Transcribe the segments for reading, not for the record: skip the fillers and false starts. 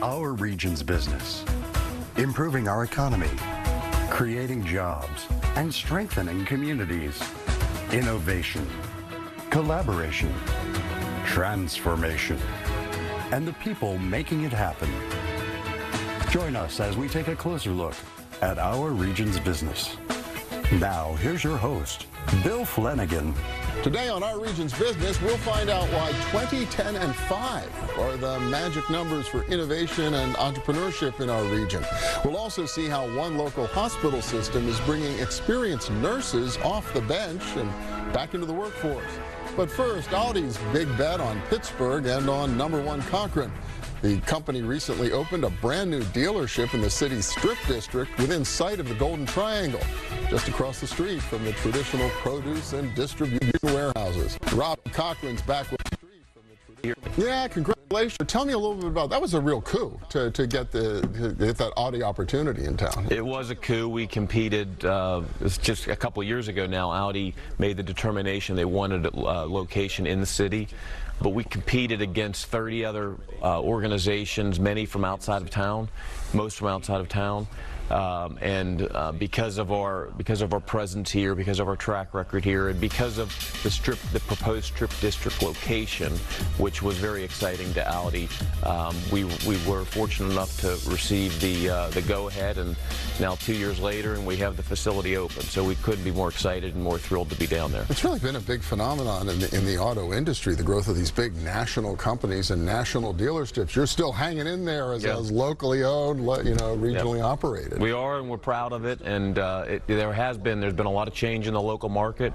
Our region's business, improving our economy, creating jobs, and strengthening communities. Innovation, collaboration, transformation, and the people making it happen. Join us as we take a closer look at our region's business. Now, here's your host, Bill Flanagan. Today on Our Region's Business, we'll find out why 20, 10, and 5 are the magic numbers for innovation and entrepreneurship in our region. We'll also see how one local hospital system is bringing experienced nurses off the bench and back into the workforce. But first, Audi's big bet on Pittsburgh and on #1 Cochran. The company recently opened a brand new dealership in the city's Strip District within sight of the Golden Triangle, just across the street from the traditional produce and distribution warehouses. Rob Cochran's back with the street from the traditional. Yeah, congratulations. Tell me a little bit about that. Was a real coup to get that Audi opportunity in town. It was a coup. We competed just a couple of years ago now. Audi made the determination they wanted a location in the city. But we competed against 30 other organizations, many from outside of town, most from outside of town. Because of our presence here, because of our track record here, and because of the proposed Strip District location, which was very exciting to Audi, we were fortunate enough to receive the go-ahead, and now 2 years later, and we have the facility open. So we couldn't be more excited and more thrilled to be down there. It's really been a big phenomenon in the auto industry, the growth of these big national companies and national dealerships. You're still hanging in there as locally owned, regionally operated. We are, and we're proud of it. And there's been a lot of change in the local market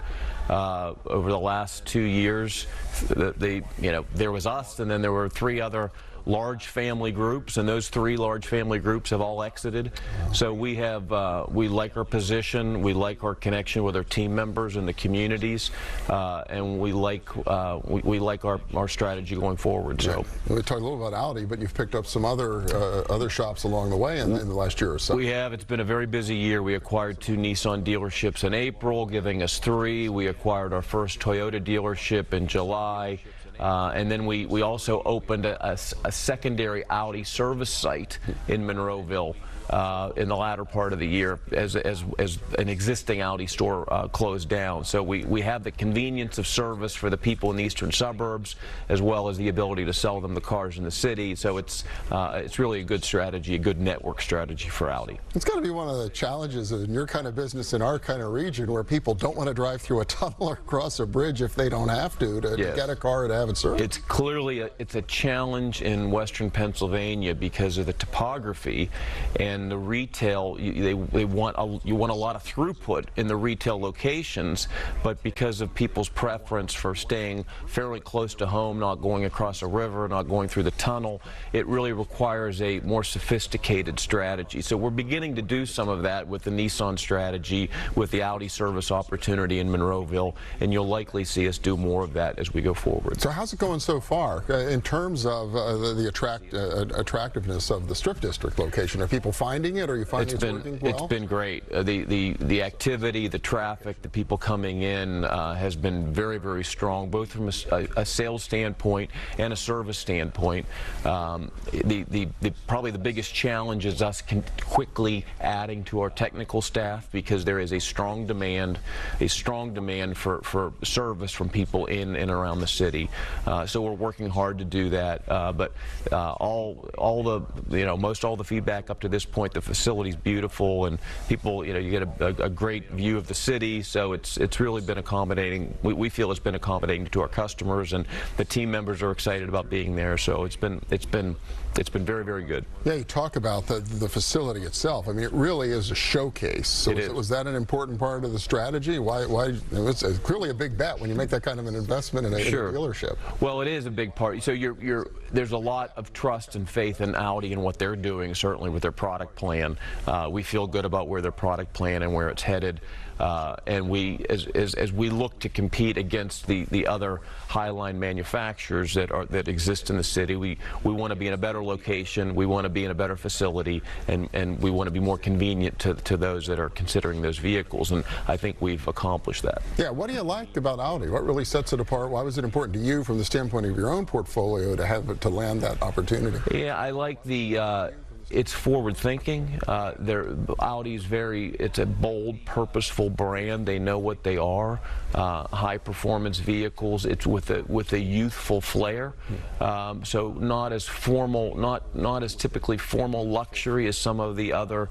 over the last 2 years. There was us, and then there were 3 other large family groups, and those 3 large family groups have all exited. So we like our position, we like our connection with our team members and the communities, and we like our strategy going forward. So we talked a little about Audi, but you've picked up some other shops along the way in the last year or so. We have. It's been a very busy year. We acquired 2 Nissan dealerships in April, giving us 3. We acquired our first Toyota dealership in July. And then we also opened a secondary Audi service site in Monroeville in the latter part of the year as an existing Audi store closed down. So we have the convenience of service for the people in the eastern suburbs, as well as the ability to sell them the cars in the city. So it's really a good strategy, a good network strategy for Audi. It's got to be one of the challenges in your kind of business in our kind of region, where people don't want to drive through a tunnel or cross a bridge if they don't have to get a car to have it served. It's clearly a challenge in western Pennsylvania because of the topography and the retail. You want a lot of throughput in the retail locations, but because of people's preference for staying fairly close to home, not going across a river, not going through the tunnel, it really requires a more sophisticated strategy. So we're beginning to do some of that with the Nissan strategy, with the Audi service opportunity in Monroeville, and you'll likely see us do more of that as we go forward. So how's it going so far in terms of the attractiveness of the Strip District location? Are people finding it? Or are you finding it's working well? It's been great. The activity, the traffic, the people coming in has been very, very strong, both from a sales standpoint and a service standpoint. Probably the biggest challenge is us quickly adding to our technical staff, because there is a strong demand for service from people in and around the city. So we're working hard to do that. But most all the feedback up to this point, the facility's beautiful, and people, you get a great view of the city. So it's really been accommodating. We feel it's been accommodating to our customers, and the team members are excited about being there. So it's been very, very good. Yeah, you talk about the facility itself. I mean, it really is a showcase. So was that an important part of the strategy? Why it's clearly a big bet when you make that kind of an investment in a dealership. Well, it is a big part. So there's a lot of trust and faith in Audi and what they're doing, certainly with their product plan. We feel good about where their product plan and where it's headed. And we, as we look to compete against the other highline manufacturers that exist in the city, we want to be in a better location, we want to be in a better facility, and we want to be more convenient to those that are considering those vehicles, and I think we've accomplished that. Yeah, what do you like about Audi? What really sets it apart? Why was it important to you from the standpoint of your own portfolio to land that opportunity? Yeah, I like it's forward thinking. Audi's it's a bold, purposeful brand. They know what they are. High performance vehicles. It's with a youthful flair. So not as formal, not as typically formal luxury as some of the other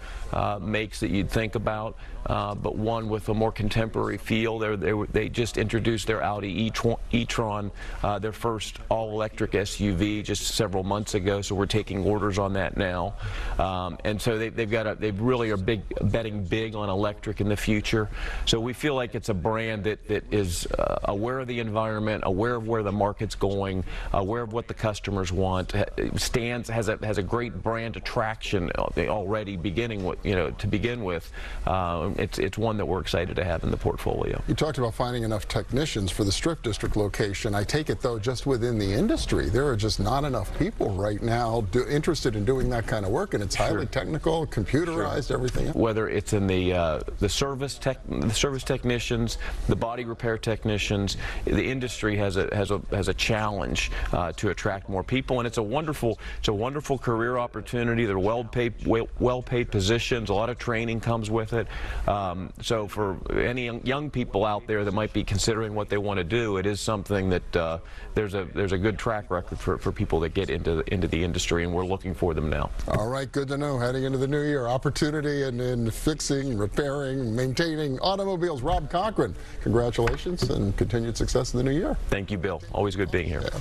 makes that you'd think about. But one with a more contemporary feel. They just introduced their Audi e-tron, their first all-electric SUV, just several months ago. So we're taking orders on that now, and so they really are betting big on electric in the future. So we feel like it's a brand that is aware of the environment, aware of where the market's going, aware of what the customers want. Has a great brand attraction already to begin with. It's one that we're excited to have in the portfolio. You talked about finding enough technicians for the Strip District location. I take it, though, just within the industry, there are just not enough people right now interested in doing that kind of work, and it's highly technical, computerized, everything else. Whether it's in the service technicians, the body repair technicians, the industry has a challenge to attract more people, and it's a wonderful career opportunity. They're well-paid positions. A lot of training comes with it. So for any young people out there that might be considering what they want to do, it is something that there's a good track record for people that get into the industry, and we're looking for them now. All right, good to know. Heading into the new year, opportunity in fixing, repairing, maintaining automobiles. Rob Cochran, congratulations and continued success in the new year. Thank you, Bill. Always good being here. Yeah.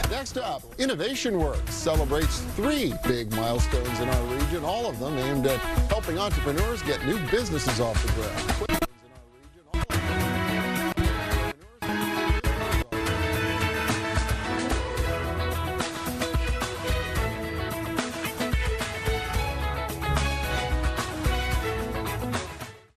Next up, Innovation Works celebrates 3 big milestones in our region, all of them aimed at helping entrepreneurs get new businesses off the ground.